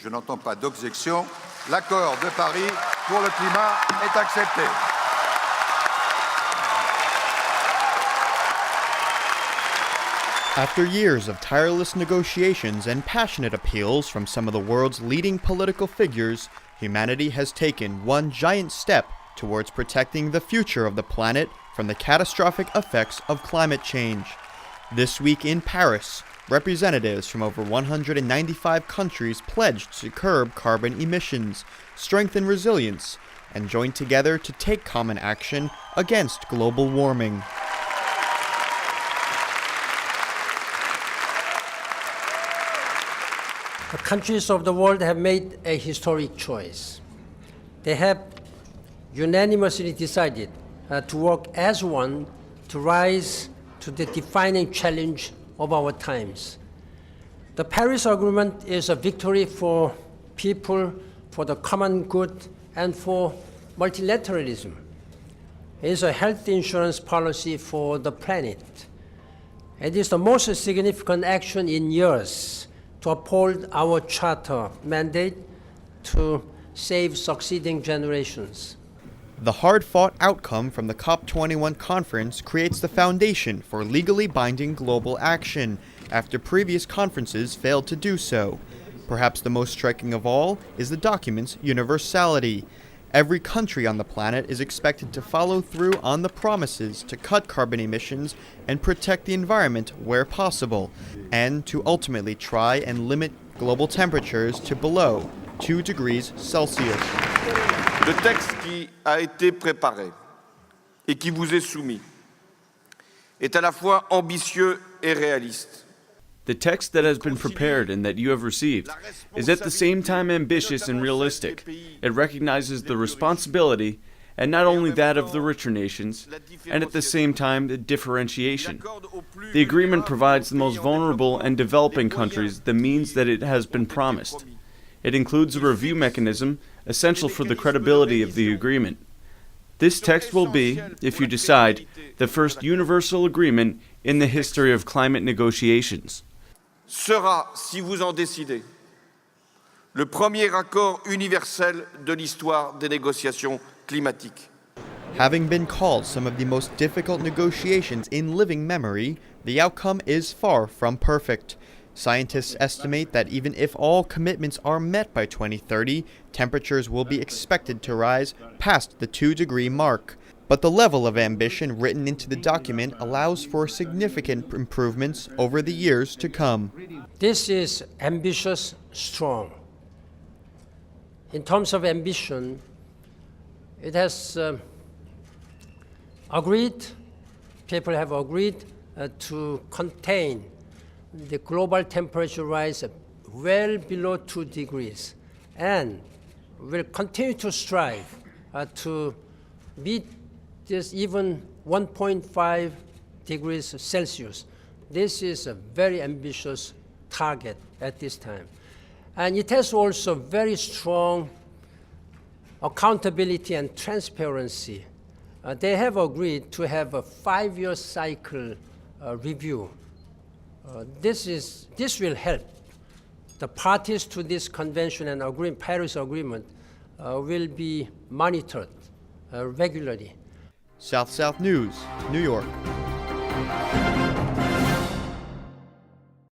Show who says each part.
Speaker 1: Je n'entends pas d'objection. L'accord de Paris pour le climat est accepté.
Speaker 2: After years of tireless negotiations and passionate appeals from some of the world's leading political figures, humanity has taken one giant step towards protecting the future of the planet from the catastrophic effects of climate change. This week in Paris, representatives from over 195 countries pledged to curb carbon emissions, strengthen resilience, and join together to take common action against global warming.
Speaker 3: The countries of the world have made a historic choice. They have unanimously decided to work as one to rise to the defining challenge of our times. The Paris Agreement is a victory for people, for the common good, and for multilateralism. It is a health insurance policy for the planet. It is the most significant action in years to uphold our charter mandate to save succeeding generations.
Speaker 2: The hard-fought outcome from the COP21 conference creates the foundation for legally binding global action, after previous conferences failed to do so. Perhaps the most striking of all is the document's universality. Every country on the planet is expected to follow through on the promises to cut carbon emissions and protect the environment where possible, and to ultimately try and limit global temperatures to below 2 degrees Celsius.
Speaker 4: Le texte qui a été préparé et qui vous est soumis est à la fois ambitieux et réaliste.
Speaker 5: The text that has been prepared and that you have received is at the same time ambitious and realistic. It recognizes the responsibility, and not only that of the richer nations, and at the same time the differentiation. The agreement provides the most vulnerable and developing countries the means that it has been promised. It includes a review mechanism essential for the credibility of the agreement. This text will be, if you decide, the first universal agreement in the history of climate negotiations.
Speaker 4: Sera, si vous en décidez, le premier accord universel de l'histoire des négociations climatiques.
Speaker 2: Having been called some of the most difficult negotiations in living memory, the outcome is far from perfect. Scientists estimate that even if all commitments are met by 2030, temperatures will be expected to rise past the 2-degree mark. But the level of ambition written into the document allows for significant improvements over the years to come.
Speaker 3: This is ambitious, strong. In terms of ambition, it has people have agreed to contain the global temperature rise well below 2 degrees, and will continue to strive to meet this even 1.5 degrees Celsius. This is a very ambitious target at this time. And it has also very strong accountability and transparency. They have agreed to have a 5-year cycle review. This will help. The parties to this convention and Paris Agreement will be monitored regularly.
Speaker 2: South-South News, New York.